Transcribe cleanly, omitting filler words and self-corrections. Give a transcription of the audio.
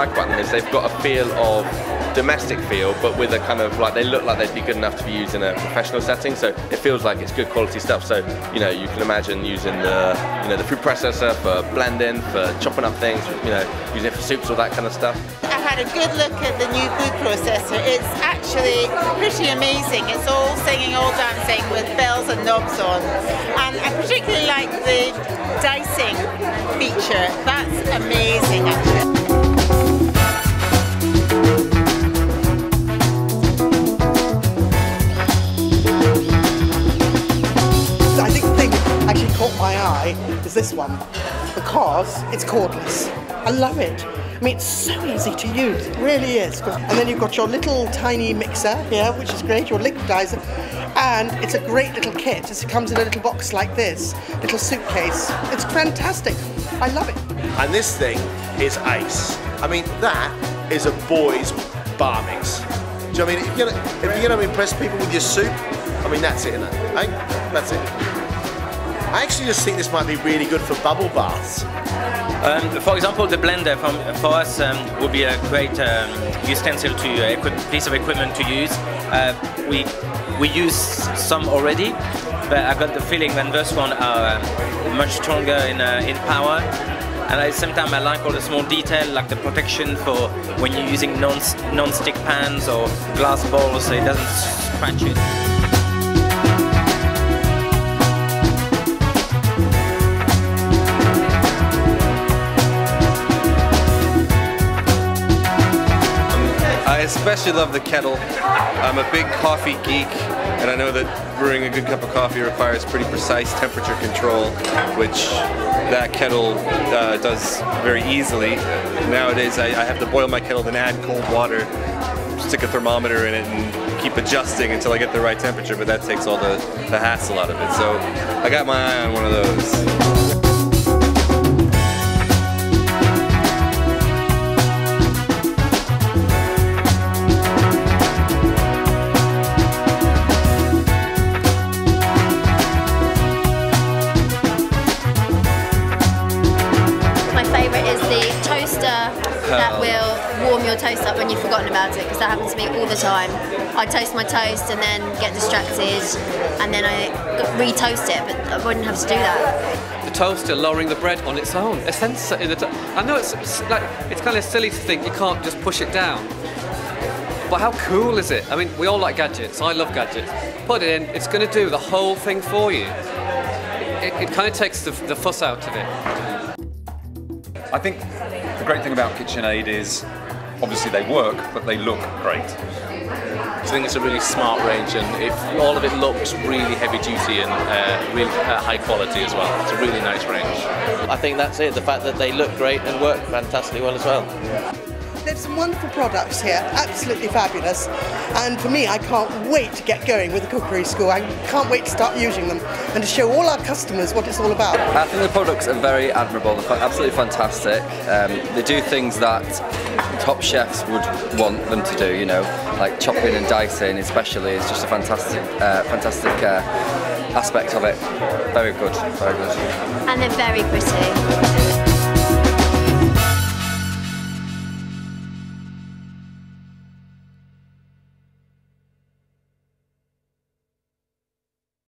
like about them is they've got a feel of domestic feel, but with a kind of like, they look like they'd be good enough to be used in a professional setting, so it feels like it's good quality stuff. So you know, you can imagine using the the food processor for blending, for chopping up things, using it for soups, all that kind of stuff. I had a good look at the new food processor. It's actually pretty amazing. It's all singing, all dancing with bells and knobs on, and I particularly like the dicing feature. That's amazing actually. Caught my eye is this one, because it's cordless. I love it. I mean, it's so easy to use, it really is. And then you've got your little tiny mixer here, which is great, your liquidizer, and it's a great little kit. It comes in a little box like this, little suitcase. It's fantastic. I love it. And this thing is ace. I mean, that is a boy's bar mix. Do you know what I mean? If you're going to impress people with your soup, I mean, that's it, isn't it? Eh? That's it. I actually just think this might be really good for bubble baths. For example, the blender for us would be a great utensil piece of equipment to use. We use some already, but I got the feeling that this one are much stronger in power. And at the same time, I like all the small detail, like the protection for when you're using non-stick pans or glass bowls, so it doesn't scratch it. I especially love the kettle. I'm a big coffee geek, and I know that brewing a good cup of coffee requires pretty precise temperature control, which that kettle does very easily. Nowadays I have to boil my kettle, then add cold water, stick a thermometer in it, and keep adjusting until I get the right temperature, but that takes all the hassle out of it. So I got my eye on one of those. That will warm your toast up when you've forgotten about it, because that happens to me all the time. I toast my toast and then get distracted, and then I re-toast it, but I wouldn't have to do that. The toaster lowering the bread on its own. I know it's kind of silly to think you can't just push it down, but how cool is it? I mean, we all like gadgets. I love gadgets. Put it in, it's going to do the whole thing for you. It kind of takes the fuss out of it. I think the great thing about Kitchenaid is obviously they work, but they look great. I think it's a really smart range, and all of it looks really heavy duty and really high quality as well. It's a really nice range. I think that's it, the fact that they look great and work fantastically well as well. There's some wonderful products here, absolutely fabulous, and for me I can't wait to get going with the cookery school. I can't wait to start using them and to show all our customers what it's all about. I think the products are very admirable, they're absolutely fantastic. They do things that top chefs would want them to do, like chopping and dicing especially is just a fantastic aspect of it. Very good, very good. And they're very pretty.